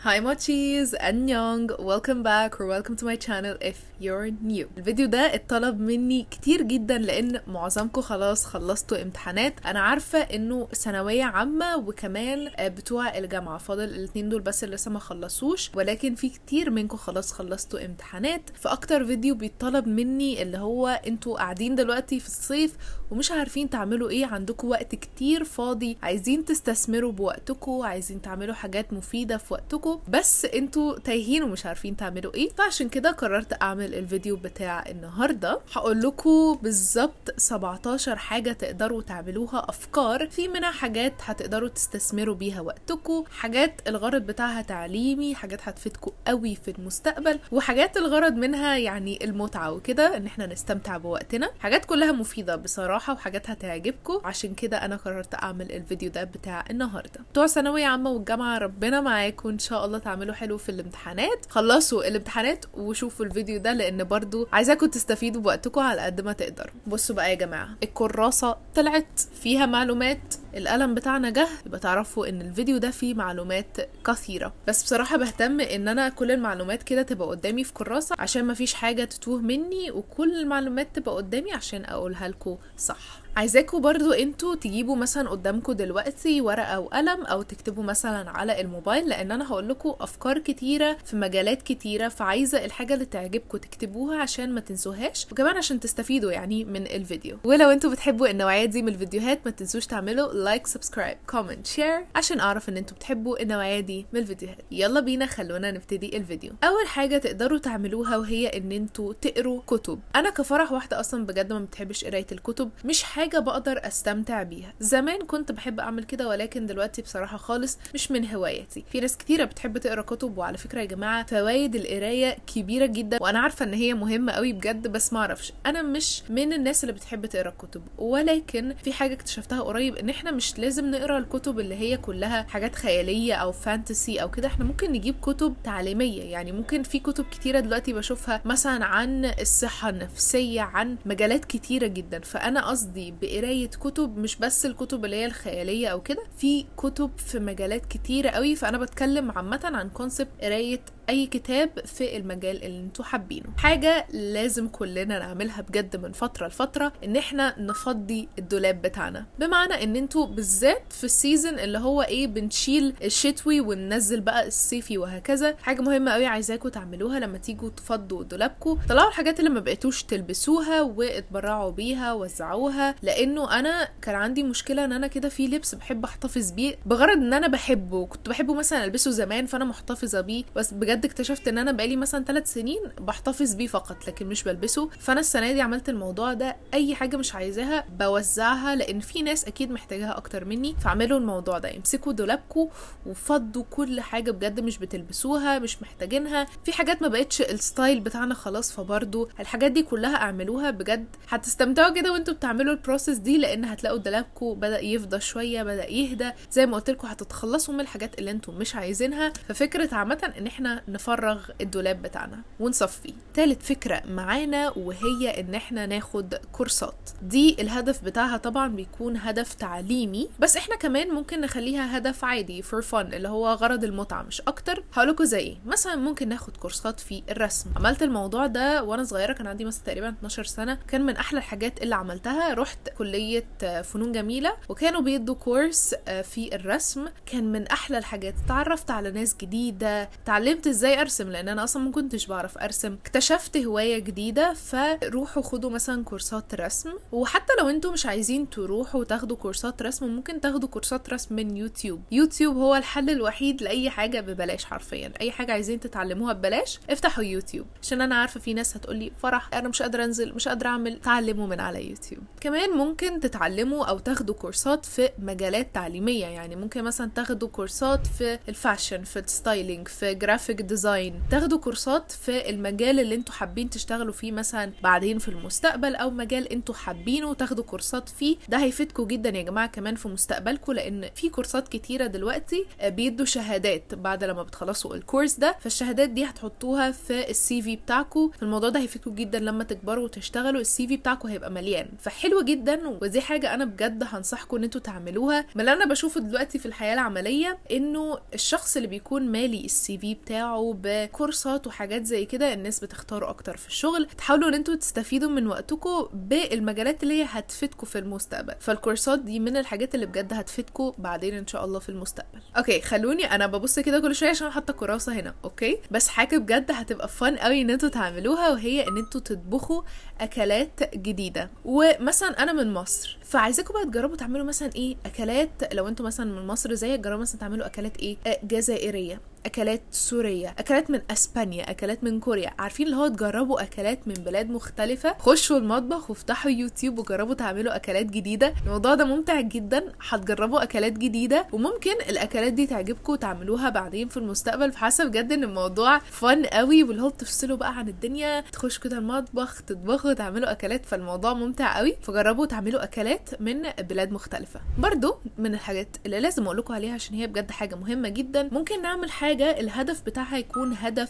Hi mochis, annyeong, welcome back or welcome to my channel if you're new. الفيديو ده اتطلب مني كتير جدا لان معظمكم خلاص خلصتوا امتحانات. انا عارفة انه ثانوية عامة وكمان بتوع الجامعة فاضل الاتنين دول بس اللي لسه ما خلصوش، ولكن في كتير منكم خلاص خلصتوا امتحانات. فاكتر فيديو بيتطلب مني اللي هو انتوا قاعدين دلوقتي في الصيف ومش عارفين تعملوا ايه، عندكم وقت كتير فاضي، عايزين تستثمروا بوقتكم، عايزين تعملوا حاجات مفيدة في وقتكم بس انتوا تايهين ومش عارفين تعملوا ايه. فعشان كده قررت اعمل الفيديو بتاع النهارده. هقول لكم بالظبط 17 حاجه تقدروا تعملوها، افكار في منها حاجات هتقدروا تستثمروا بيها وقتكم، حاجات الغرض بتاعها تعليمي، حاجات هتفيدكم قوي في المستقبل، وحاجات الغرض منها يعني المتعه وكده ان احنا نستمتع بوقتنا. حاجات كلها مفيده بصراحه وحاجات هتعجبكم، عشان كده انا قررت اعمل الفيديو ده بتاع النهارده. بتوع ثانويه عامه والجامعه ربنا معاكم ان شاء الله تعملوا حلو في الامتحانات. خلصوا الامتحانات وشوفوا الفيديو ده لان برضو عايزاكم تستفيدوا بوقتكم على قد ما تقدروا. بصوا بقى يا جماعه، الكراسه طلعت فيها معلومات، القلم بتاعنا جه، يبقى تعرفوا ان الفيديو ده فيه معلومات كثيره. بس بصراحه بهتم ان انا كل المعلومات كده تبقى قدامي في كراسه عشان ما فيش حاجه تتوه مني، وكل المعلومات تبقى قدامي عشان اقولها لكم صح. عايزاكم برضو انتوا تجيبوا مثلا قدامكم دلوقتي ورقة وقلم او تكتبوا مثلا على الموبايل، لان انا هقول لكم افكار كتيرة في مجالات كتيرة، فعايزة الحاجة اللي تعجبكم تكتبوها عشان ما تنسوهاش، وكمان عشان تستفيدوا يعني من الفيديو. ولو انتوا بتحبوا النوعية دي من الفيديوهات ما تنسوش تعملوا لايك، سبسكرايب، كومنت، شير عشان اعرف ان انتوا بتحبوا النوعية دي من الفيديوهات. يلا بينا خلونا نبتدي الفيديو. اول حاجة تقدروا تعملوها وهي ان انتوا تقروا كتب. انا كفرح واحدة اصلا بجد ما بتحبش قراية الكتب، مش حاجة بقدر استمتع بيها. زمان كنت بحب اعمل كده ولكن دلوقتي بصراحة خالص مش من هوايتي. في ناس كتيرة بتحب تقرا كتب، وعلى فكرة يا جماعة فوائد القراية كبيرة جدا، وانا عارفة ان هي مهمة قوي بجد، بس ما اعرفش انا مش من الناس اللي بتحب تقرا كتب. ولكن في حاجة اكتشفتها قريب، ان احنا مش لازم نقرا الكتب اللي هي كلها حاجات خيالية او فانتسي او كده، احنا ممكن نجيب كتب تعليمية. يعني ممكن في كتب كتيرة دلوقتي بشوفها مثلا عن الصحة النفسية، عن مجالات كتيرة جدا. فانا قصدي بقراية كتب مش بس الكتب اللي هي الخيالية او كده، في كتب في مجالات كتيرة قوي. فانا بتكلم عامة عن كونسبت قراية اي كتاب في المجال اللي انتوا حابينه. حاجة لازم كلنا نعملها بجد من فترة لفترة، ان احنا نفضي الدولاب بتاعنا. بمعنى ان انتوا بالذات في السيزن اللي هو ايه بنشيل الشتوي وننزل بقى الصيفي وهكذا، حاجة مهمة قوي عايزاكم تعملوها لما تيجوا تفضوا دولابكم، طلعوا الحاجات اللي ما بقيتوش تلبسوها واتبرعوا بيها، وزعوها. لانه انا كان عندي مشكلة ان انا كده في لبس بحب احتفظ بيه بغرض ان انا بحبه، كنت بحبه مثلا البسه زمان فانا محتفظة بيه، بس بجد اكتشفت ان انا بقالي مثلا 3 سنين بحتفظ بيه فقط لكن مش بلبسه. فانا السنة دي عملت الموضوع ده، اي حاجة مش عايزاها بوزعها لان في ناس اكيد محتاجاها اكتر مني. فاعملوا الموضوع ده، امسكوا دولابكم وفضوا كل حاجة بجد مش بتلبسوها، مش محتاجينها. في حاجات ما بقتش الستايل بتاعنا خلاص، فبرضو الحاجات دي كلها اعملوها بجد، هتستمتعوا كده وانتوا بتعملوا البروسيس دي، لان هتلاقوا دولابكم بدأ يفضى شوية، بدأ يهدى. زي ما قلت لكم هتتخلصوا من الحاجات اللي انتم مش عايزينها. ففكرة عامة ان احنا نفرغ الدولاب بتاعنا ونصفيه. تالت فكرة معانا وهي ان احنا ناخد كورسات. دي الهدف بتاعها طبعا بيكون هدف تعليمي، بس احنا كمان ممكن نخليها هدف عادي for fun اللي هو غرض المتعة مش اكتر. هقولكوا زي ايه. مثلا ممكن ناخد كورسات في الرسم. عملت الموضوع ده وانا صغيرة، كان عندي مثلا تقريبا 12 سنة، كان من احلى الحاجات اللي عملتها. رحت كلية فنون جميلة وكانوا بيدوا كورس في الرسم، كان من احلى الحاجات. تعرفت على ناس جديدة، تعلمت ازاي ارسم لان انا اصلا ما كنتش بعرف ارسم، اكتشفت هواية جديدة. فروحوا خدوا مثلا كورسات رسم. وحتى لو انتوا مش عايزين تروحوا تاخدوا كورسات رسم، ممكن تاخدوا كورسات رسم من يوتيوب. يوتيوب هو الحل الوحيد لاي حاجة ببلاش، حرفيا اي حاجة عايزين تتعلموها ببلاش افتحوا يوتيوب. عشان انا عارفة في ناس هتقولي فرح انا مش قادرة انزل، مش قادرة اعمل، تعلموا من على يوتيوب. كمان ممكن تتعلموا او تاخدوا كورسات في مجالات تعليمية. يعني ممكن مثلا تاخدوا كورسات في الفاشن، في الستايلينج، في جرافيك ديزاين، تاخدوا كورسات في المجال اللي انتوا حابين تشتغلوا فيه مثلا بعدين في المستقبل، او مجال انتوا حابينه تاخدوا كورسات فيه. ده هيفيدكم جدا يا جماعة كمان في مستقبلكم، لان في كورسات كتيره دلوقتي بيدوا شهادات بعد لما بتخلصوا الكورس ده، فالشهادات دي هتحطوها في السي في بتاعكم. الموضوع ده هيفيدكم جدا لما تكبروا وتشتغلوا، السي في بتاعكم هيبقى مليان، فحلو جدا. ودي حاجه انا بجد هنصحكم ان انتوا تعملوها. من اللي انا بشوفه دلوقتي في الحياه العمليه انه الشخص اللي بيكون مالي السي في بتاعه بكورسات وحاجات زي كده، الناس بتختاروا اكتر في الشغل. تحاولوا ان انتوا تستفيدوا من وقتكم بالمجالات اللي هي هتفيدكم في المستقبل، فالكورسات دي من الحاجات اللي بجد هتفيدكم بعدين ان شاء الله في المستقبل. اوكي خلوني انا ببص كده كل شويه عشان حاطه كراسه هنا. اوكي بس حاجه بجد هتبقى فن قوي ان انتوا تعملوها، وهي ان انتوا تطبخوا اكلات جديده. ومثلا انا من مصر، فعايزاكم بقى تجربوا تعملوا مثلا ايه اكلات. لو انتوا مثلا من مصر زي جربوا مثلا تعملوا اكلات ايه جزائريه، اكلات سوريه، اكلات من اسبانيا، اكلات من كوريا. عارفين اللي هو تجربوا اكلات من بلاد مختلفه. خشوا المطبخ وافتحوا يوتيوب وجربوا تعملوا اكلات جديده. الموضوع ده ممتع جدا، هتجربوا اكلات جديده وممكن الاكلات دي تعجبكم وتعملوها بعدين في المستقبل. فحاسه بجد ان الموضوع فن قوي، واللي هو تفصلوا بقى عن الدنيا، تخشوا كده المطبخ تطبخوا تعملوا اكلات، فالموضوع ممتع قوي. فجربوا تعملوا اكلات من بلاد مختلفه. برضو من الحاجات اللي لازم اقول لكم عليها عشان هي بجد حاجه مهمه جدا، ممكن نعمل حاجه الهدف بتاعها يكون هدف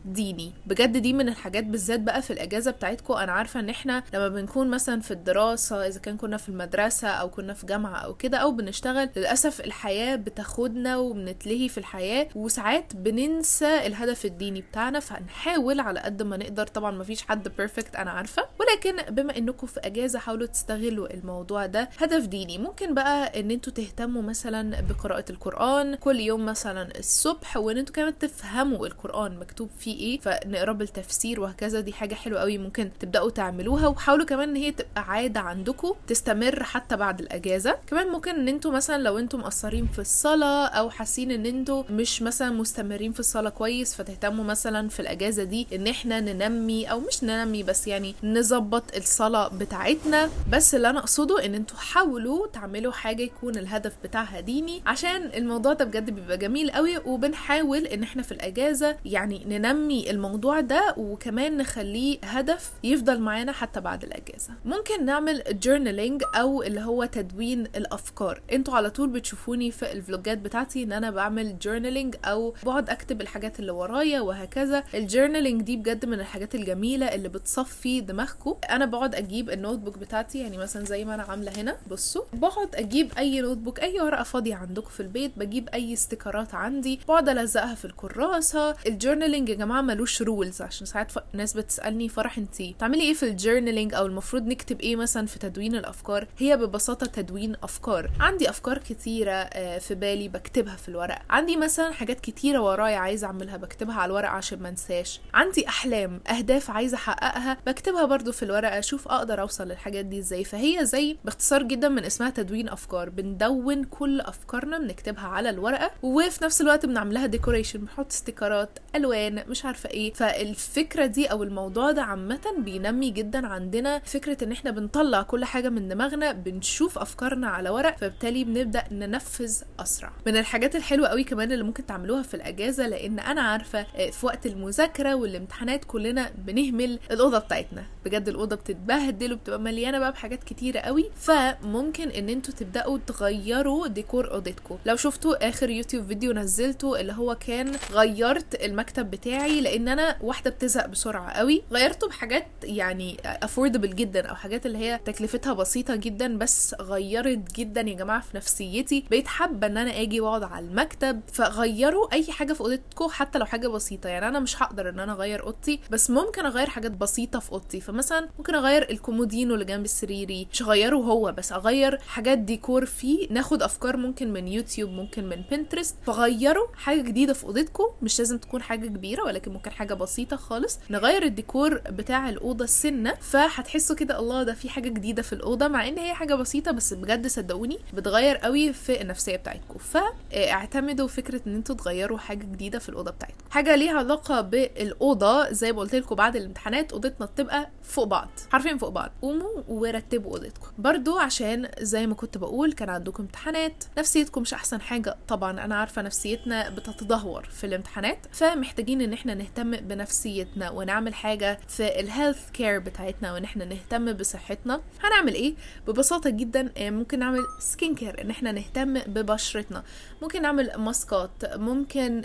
ديني. بجد دي من الحاجات بالذات بقى في الاجازه بتاعتكم. انا عارفه ان احنا لما بنكون مثلا في الدراسه، اذا كنا في المدرسه او كنا في جامعه او كده او بنشتغل، للاسف الحياه بتاخدنا وبنتلهي في الحياه، وساعات بننسى الهدف الديني بتاعنا. فنحاول على قد ما نقدر، طبعا مفيش حد بيرفكت انا عارفه، ولكن بما انكم في اجازه حاولوا تستغلوا الموضوع ده هدف ديني. ممكن بقى ان انتوا تهتموا مثلا بقراءه القران كل يوم مثلا الصبح، وان انتوا كمان تفهموا القرآن مكتوب فيه ايه، فنقرا بالتفسير وهكذا. دي حاجة حلوة قوي ممكن تبدأوا تعملوها، وحاولوا كمان ان هي تبقى عادة عندكم تستمر حتى بعد الاجازة. كمان ممكن ان انتوا مثلا لو انتوا مقصرين في الصلاة او حاسين ان انتوا مش مثلا مستمرين في الصلاة كويس، فتهتموا مثلا في الاجازة دي ان احنا ننمي، او مش ننمي بس يعني نظبط الصلاة بتاعتنا. بس اللي انا اقصده ان انتوا حاولوا تعملوا حاجة يكون الهدف بتاعها ديني، عشان الموضوع ده بجد بيبقى جميل قوي. وبنحاول ان احنا في الاجازة يعني ننمي الموضوع ده، وكمان نخليه هدف يفضل معانا حتى بعد الاجازة. ممكن نعمل جورنالينج او اللي هو تدوين الافكار. انتوا على طول بتشوفوني في الفلوجات بتاعتي ان انا بعمل جورنالينج او بقعد اكتب الحاجات اللي ورايا وهكذا. الجورنالينج دي بجد من الحاجات الجميلة اللي بتصفي دماغكم. انا بقعد اجيب النوت بوك بتاعتي، يعني مثلا زي ما انا عاملة هنا، بصوا بقعد اجيب اي نوت بوك، اي ورقة فاضية عندكم في البيت، بجيب اي استيكرات عندي بقعد الزقها في الكراسه. الجورنالينج يا جماعه ملوش رولز، عشان ساعات ناس بتسالني فرح انتي بتعملي ايه في الجورنالينج، او المفروض نكتب ايه مثلا في تدوين الافكار. هي ببساطه تدوين افكار. عندي افكار كتيره في بالي بكتبها في الورق، عندي مثلا حاجات كتيره ورايا عايزه اعملها بكتبها على الورق عشان ما انساش، عندي احلام اهداف عايزه احققها بكتبها برضو في الورقه اشوف اقدر اوصل للحاجات دي ازاي. فهي زي باختصار جدا من اسمها تدوين افكار، بندون كل افكارنا بنكتبها على الورقه، وفي نفس الوقت بنعملها ديكوريشن، بنحط استيكرات الوان مش عارفه ايه. فالفكره دي او الموضوع ده عامه بينمي جدا عندنا فكره ان احنا بنطلع كل حاجه من دماغنا، بنشوف افكارنا على ورق، فبالتالي بنبدا ننفذ اسرع. من الحاجات الحلوه قوي كمان اللي ممكن تعملوها في الاجازه، لان انا عارفه في وقت المذاكره والامتحانات كلنا بنهمل الاوضه بتاعتنا، بجد الاوضه بتتبهدل وبتبقى مليانه بقى بحاجات كتيره قوي. فممكن ان انتوا تبداوا تغيروا ديكور اوضتكم. لو شفتوا اخر يوتيوب فيديو نزلته اللي هو كان غيرت المكتب بتاعي، لان انا واحده بتزهق بسرعه قوي، غيرته بحاجات يعني افوردبل جدا، او حاجات اللي هي تكلفتها بسيطه جدا، بس غيرت جدا يا جماعه في نفسيتي. بقيت حابه ان انا اجي واقعد على المكتب. فغيروا اي حاجه في اوضتكم حتى لو حاجه بسيطه. يعني انا مش هقدر ان انا اغير اوضتي، بس ممكن اغير حاجات بسيطه في اوضتي. فمثلا ممكن اغير الكومودينو اللي جنب سريري، مش اغيره هو بس اغير حاجات ديكور فيه، ناخد افكار ممكن من يوتيوب ممكن من بنترست، فغيروا حاجه جديده في اوضتكم. مش لازم تكون حاجه كبيره، ولكن ممكن حاجه بسيطه خالص، نغير الديكور بتاع الاوضه السنه، فهتحسوا كده الله ده في حاجه جديده في الاوضه، مع ان هي حاجه بسيطه، بس بجد صدقوني بتغير قوي في النفسيه بتاعتكم. فاعتمدوا فكره ان انتوا تغيروا حاجه جديده في الاوضه بتاعتكم. حاجه ليها علاقه بالاوضه، زي ما قلت لكم بعد الامتحانات اوضتنا بتبقى فوق بعض، حرفيا فوق بعض. قوموا ورتبوا اوضتكم برضو، عشان زي ما كنت بقول كان عندكم امتحانات، نفسيتكم مش احسن حاجه. طبعا انا عارفه نفسيتنا هتدهور في الامتحانات، فمحتاجين ان احنا نهتم بنفسيتنا ونعمل حاجة في الهيلث كير بتاعتنا، وان احنا نهتم بصحتنا. هنعمل ايه؟ ببساطة جدا ممكن نعمل سكين كير، ان احنا نهتم ببشرتنا، ممكن نعمل ماسكات، ممكن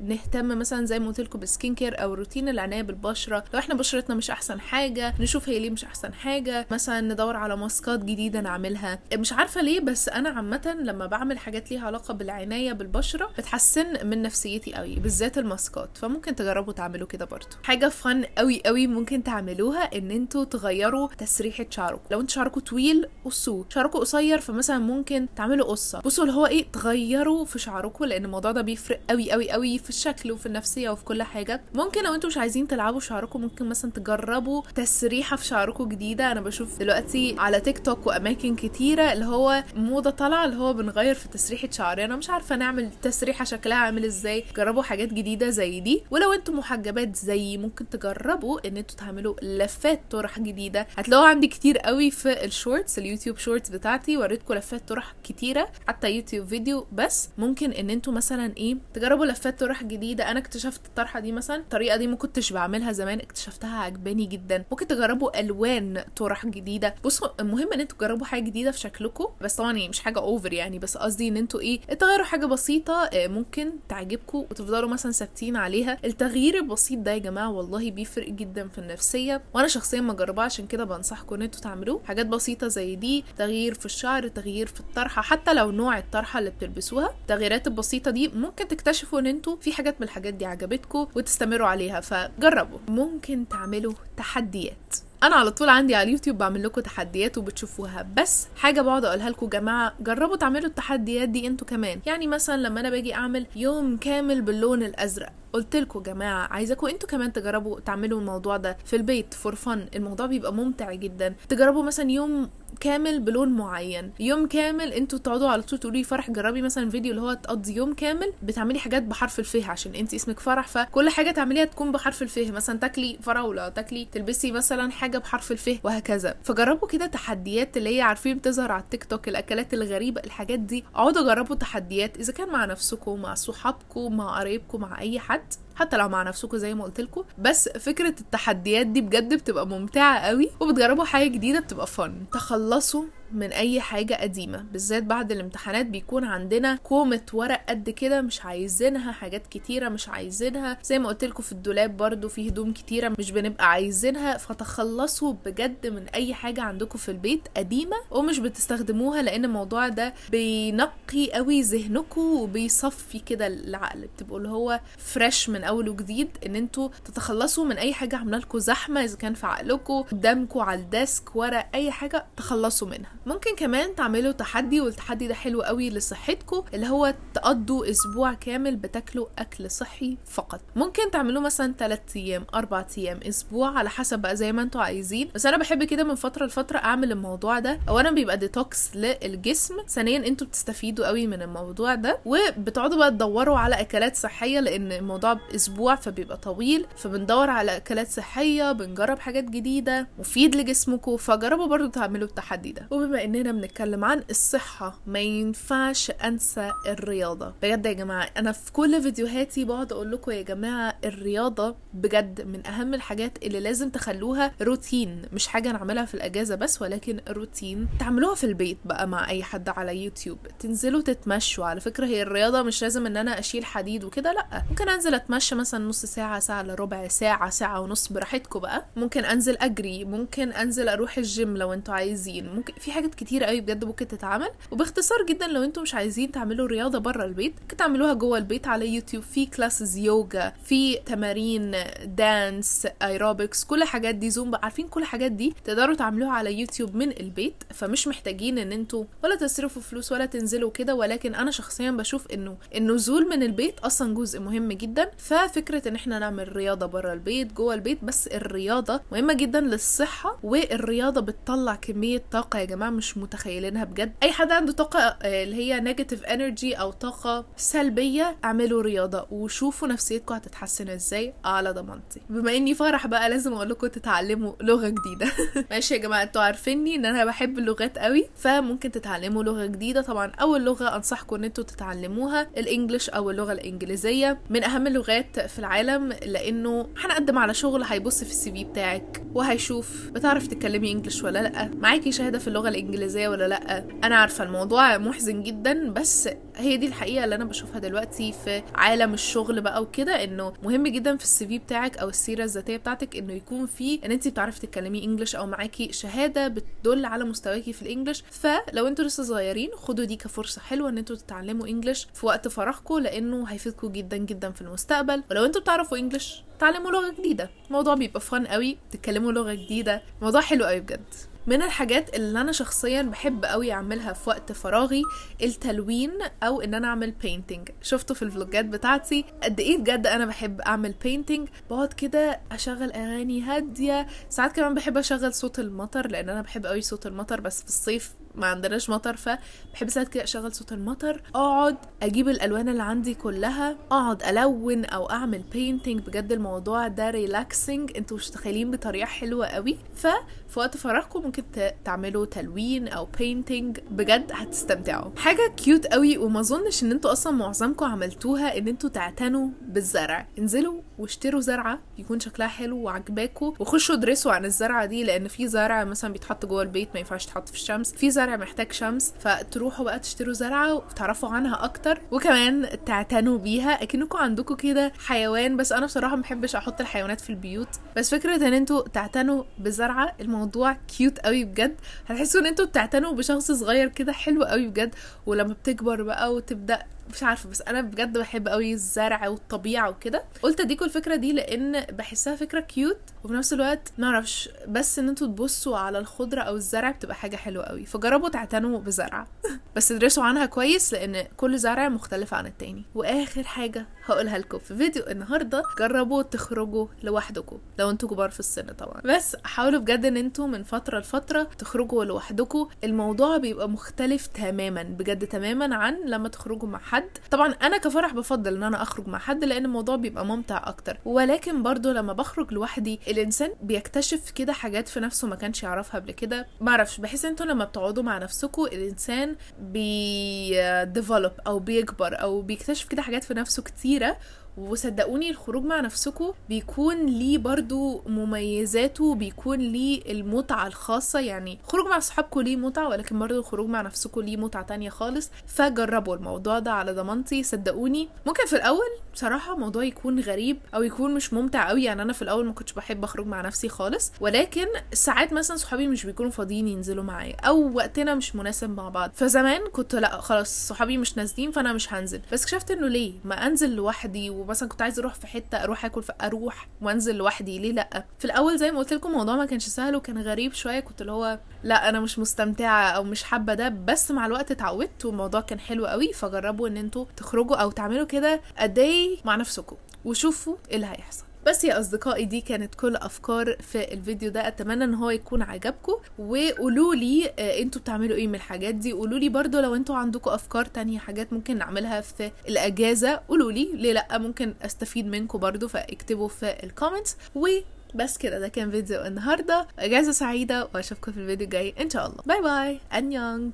نهتم مثلا زي ما قلت لكم بالسكين كير او روتين العناية بالبشرة. لو احنا بشرتنا مش احسن حاجة نشوف هي ليه مش احسن حاجة، مثلا ندور على ماسكات جديدة نعملها. مش عارفة ليه بس انا عامة لما بعمل حاجات ليها علاقة بالعناية بالبشرة بتحسن من نفسيتي قوي، بالذات الماسكات. فممكن تجربوا تعملوا كده برضو. حاجة فن قوي قوي ممكن تعملوها ان انتوا تغيروا تسريحة شعركم. لو انتوا شعركم طويل قصوه، شعركم قصير فمثلا ممكن تعملوا قصة. بصوا اللي هو ايه، تغيروا في شعركم، لان الموضوع ده بيفرق قوي قوي قوي في الشكل وفي النفسية وفي كل حاجة. ممكن لو انتوا مش عايزين تلعبوا شعركم ممكن مثلا تجربوا تسريحة في شعركم جديدة. انا بشوف دلوقتي على تيك توك واماكن كتيرة اللي هو موضة طالعة اللي هو بنغير في تسريحة شعري. انا مش عارفة نعمل تسريحة شكلها عامل ازاي. جربوا حاجات جديدة زي دي. ولو انتوا محجبات زي ممكن تجربوا ان انتوا تعملوا لفات طرح جديدة. هتلاقوا عندي كتير قوي في الشورتس، اليوتيوب شورتس بتاعتي وريتكم لفات طرح كتيرة، حتى يوتيوب فيديو. بس ممكن ان انتوا مثلا ايه تجربوا لفات طرح جديدة. انا اكتشفت الطرحة دي مثلا، الطريقة دي ما كنتش بعملها زمان، اكتشفتها عجباني جدا. ممكن تجربوا الوان طرح جديدة. بصوا المهم ان انتوا تجربوا حاجة جديدة في شكلكم، بس طبعا مش حاجة اوفر يعني، بس قصدي ان انتوا ايه تغيروا حاجة بسيطة ممكن تعجبكم وتفضلوا مثلا ثابتين عليها. التغيير البسيط ده يا جماعة والله بيفرق جدا في النفسية، وانا شخصيا ما جربها عشان كده بنصحكم ان انتوا تعملوه. حاجات بسيطة زي دي، تغيير في الشعر، تغيير في الطرحة، حتى لو نوع الطرحة اللي بتلبسوها. التغييرات البسيطة دي ممكن تكتشفوا ان انتوا في حاجات من الحاجات دي عجبتكم وتستمروا عليها، فجربوا. ممكن تعملوا تحديات. انا على طول عندي على اليوتيوب بعمل لكم تحديات وبتشوفوها، بس حاجه بقعد اقولها لكم جماعه جربوا تعملوا التحديات دي انتوا كمان. يعني مثلا لما انا باجي اعمل يوم كامل باللون الازرق، قلت لكم جماعه عايزاكم انتوا كمان تجربوا تعملوا الموضوع ده في البيت فور فن. الموضوع بيبقى ممتع جدا. تجربوا مثلا يوم كامل بلون معين، يوم كامل انتوا تقعدوا على طول تقولوا لي فرح جربي مثلا فيديو اللي هو تقضي يوم كامل بتعملي حاجات بحرف الف عشان انت اسمك فرح، فكل حاجه تعمليها تكون بحرف الف. مثلا تاكلي فراوله، تاكلي تلبسي مثلا حاجه بحرف الف، وهكذا. فجربوا كده تحديات اللي هي عارفين بتظهر على التيك توك، الاكلات الغريبه، الحاجات دي. اقعدوا جربوا تحديات اذا كان مع نفسكم، مع صحابكم، مع قرايبكم، مع اي حد، حتى لو مع نفسكم زي ما قلت لكم. بس فكره التحديات دي بجد بتبقى ممتعه قوي، وبتجربوا حاجه جديده بتبقى فن. تخلصوا من اي حاجة قديمة، بالذات بعد الامتحانات بيكون عندنا كومة ورق قد كده مش عايزينها، حاجات كتيرة مش عايزينها. زي ما قلت لكم في الدولاب برضو في هدوم كتيرة مش بنبقى عايزينها. فتخلصوا بجد من اي حاجة عندكم في البيت قديمة ومش بتستخدموها، لان الموضوع ده بينقي قوي ذهنكم وبيصفي كده العقل، بتبقوا اللي هو فريش من اول وجديد. ان انتوا تتخلصوا من اي حاجة عامله لكم زحمة، اذا كان في عقلكم قدامكم على الديسك ورق اي حاجة، تخلصوا منها. ممكن كمان تعملوا تحدي، والتحدي ده حلو قوي لصحتكم، اللي هو تقضوا اسبوع كامل بتاكلوا اكل صحي فقط. ممكن تعملوا مثلا 3 ايام 4 ايام اسبوع على حسب بقى زي ما انتوا عايزين. بس انا بحب كده من فتره لفتره اعمل الموضوع ده. اولا بيبقى ديتوكس للجسم، ثانيا انتوا بتستفيدوا قوي من الموضوع ده، وبتقعدوا بقى تدوروا على اكلات صحيه، لان الموضوع اسبوع فبيبقى طويل، فبندور على اكلات صحيه، بنجرب حاجات جديده مفيد لجسمكم. فجربوا برضو تعملوا التحدي ده. وبما اننا بنتكلم عن الصحة ما ينفعش انسى الرياضة. بجد يا جماعة انا في كل فيديوهاتي بقعد اقول لكم يا جماعة الرياضة بجد من اهم الحاجات اللي لازم تخلوها روتين، مش حاجة نعملها في الاجازة بس، ولكن روتين تعملوها في البيت بقى مع اي حد على يوتيوب. تنزلوا تتمشوا. على فكرة هي الرياضة مش لازم ان انا اشيل حديد وكده، لا، ممكن انزل اتمشى مثلا نص ساعة، ساعة الا ربع ساعة، ساعة ونص، براحتكم بقى. ممكن انزل اجري، ممكن انزل اروح الجيم لو انتوا عايزين. ممكن في حاجات كتير قوي بجد ممكن تتعمل. وباختصار جدا لو انتم مش عايزين تعملوا رياضه بره البيت، ممكن تعملوها جوه البيت على يوتيوب. في كلاسز يوجا، في تمارين دانس، ايروبكس، كل الحاجات دي، زومبا، عارفين كل الحاجات دي تقدروا تعملوها على يوتيوب من البيت. فمش محتاجين ان انتم ولا تصرفوا فلوس ولا تنزلوا كده. ولكن انا شخصيا بشوف انه النزول من البيت اصلا جزء مهم جدا. ف ففكرة ان احنا نعمل رياضة برا البيت جوه البيت، بس الرياضة مهمة جدا للصحة، والرياضة بتطلع كمية طاقة يا جماعة مش متخيلينها بجد. اي حد عنده طاقة اللي هي نيجاتيف انرجي او طاقة سلبية، اعملوا رياضة وشوفوا نفسيتكم هتتحسن ازاي على ضمانتي. بما اني فرح بقى لازم اقول لكم تتعلموا لغة جديدة. ماشي يا جماعة، انتوا عارفيني ان انا بحب اللغات قوي، فممكن تتعلموا لغة جديدة. طبعا اول لغة انصحكم ان انتوا تتعلموها الانجليش او اللغة الانجليزية، من اهم اللغات في العالم، لانه هنقدم على شغل هيبص في السي في بتاعك وهيشوف بتعرف تتكلمي انجليش ولا لا، معاكي شهادة في اللغة الانجليزية ولا لا. انا عارفة الموضوع محزن جدا، بس هي دي الحقيقة اللي انا بشوفها دلوقتي في عالم الشغل بقى وكده، انه مهم جدا في السي في بتاعك او السيرة الذاتية بتاعتك انه يكون فيه ان انت بتعرفي تتكلمي انجليش او معاكي شهادة بتدل على مستواكي في الانجليش. فلو انتوا لسه صغيرين خدوا دي كفرصة حلوة ان انتوا تتعلموا انجليش في وقت فراغكم، لانه هيفيدكم جدا جدا في المستقبل. ولو انتوا بتعرفوا انجليش تعلموا لغة جديدة، الموضوع بيبقى فن قوي، تتكلموا لغة جديدة، موضوع حلو قوي بجد. من الحاجات اللي انا شخصيا بحب قوي اعملها في وقت فراغي التلوين، او ان انا اعمل بينتينج. شفتوا في الفلوجات بتاعتي قد ايه بجد انا بحب اعمل بينتينج، بقعد كده اشغل اغاني هاديه، ساعات كمان بحب اشغل صوت المطر لان انا بحب قوي صوت المطر، بس في الصيف ما عندناش مطر، فبحب ساعات كده اشغل صوت المطر، اقعد اجيب الالوان اللي عندي كلها، اقعد الون او اعمل بينتينج. بجد الموضوع ده ريلاكسنج، انتوا مش متخيلين، بطريقه حلوه قوي. ففي وقت فراغكم ممكن تعملوا تلوين او بينتينج، بجد هتستمتعوا. حاجه كيوت قوي وما اظنش ان انتوا اصلا معظمكم عملتوها، ان انتوا تعتنوا بالزرع. انزلوا واشتروا زرعه يكون شكلها حلو وعجباكوا، وخشوا ادرسوا عن الزرعه دي، لان في زرع مثلا بيتحط جوه البيت ما ينفعش يتحط في الشمس، في زرع محتاج شمس، فتروحوا بقى تشتروا زرعه وتعرفوا عنها اكتر، وكمان تعتنوا بيها اكنكم عندكم كده حيوان. بس انا بصراحه ما بحبش احط الحيوانات في البيوت، بس فكره ان انتوا تعتنوا بزرعه الموضوع كيوت قوي بجد، هتحسوا ان انتوا بتعتنوا بشخص صغير كده، حلو قوي بجد. ولما بتكبر بقى وتبدا مش عارفه، بس انا بجد بحب قوي الزرع والطبيعه وكده. قلت اديكوا الفكره دي لان بحسها فكره كيوت، وفي نفس الوقت نعرفش بس ان انتوا تبصوا على الخضره او الزرع بتبقى حاجه حلوه قوي. فجربوا تعتنوا بزرعه بس ادرسوا عنها كويس، لان كل زرع مختلف عن التاني. واخر حاجه هقولها لكم في فيديو النهارده، جربوا تخرجوا لوحدكم لو انتوا كبار في السن طبعا، بس حاولوا بجد ان انتوا من فتره لفتره تخرجوا لوحدكم. الموضوع بيبقى مختلف تماما بجد، تماما عن لما تخرجوا مع حد. طبعا انا كفرح بفضل ان انا اخرج مع حد لان الموضوع بيبقى ممتع اكتر، ولكن برضو لما بخرج لوحدي الانسان بيكتشف كده حاجات في نفسه ما كانش يعرفها قبل كده. معرفش، بحس انتوا لما بتقعدوا مع نفسكم الانسان بيديفلوب او بيكبر او بيكتشف كده حاجات في نفسه كتيرة. وصدقوني الخروج مع نفسكم بيكون ليه برضو مميزاته، بيكون ليه المتعة الخاصة. يعني خروج مع صحابكم ليه متعة، ولكن برضو الخروج مع نفسكم ليه متعة تانية خالص. فجربوا الموضوع ده على ضمانتي، صدقوني. ممكن في الاول بصراحة موضوع يكون غريب او يكون مش ممتع قوي، يعني انا في الاول ما كنتش بحب اخرج مع نفسي خالص، ولكن ساعات مثلا صحابي مش بيكونوا فاضيين ينزلوا معايا او وقتنا مش مناسب مع بعض، فزمان كنت لا خلاص صحابي مش نازلين فانا مش هنزل. بس اكتشفت انه ليه ما انزل لوحدي، ومثلا كنت عايزه اروح في حته اروح اكل فاروح وانزل لوحدي، ليه لا؟ في الاول زي ما قلت لكم الموضوع ما كانش سهل وكان غريب شويه، كنت اللي هو لا انا مش مستمتعه او مش حابه ده، بس مع الوقت اتعودت والموضوع كان حلو قوي. فجربوا ان انتوا تخرجوا او تعملوا كده اداي مع نفسكم وشوفوا ايه اللي هيحصل. بس يا اصدقائي دي كانت كل افكار في الفيديو ده، اتمنى ان هو يكون عجبكم. وقولوا لي انتوا بتعملوا ايه من الحاجات دي، قولوا لي برضو لو انتوا عندكم افكار تانية حاجات ممكن نعملها في الاجازه، قولوا لي ليه لا، ممكن استفيد منكم برضو، فاكتبوا في الكومنتس. وبس كده، ده كان فيديو النهارده، اجازه سعيده واشوفكم في الفيديو الجاي ان شاء الله. باي باي، انيونج.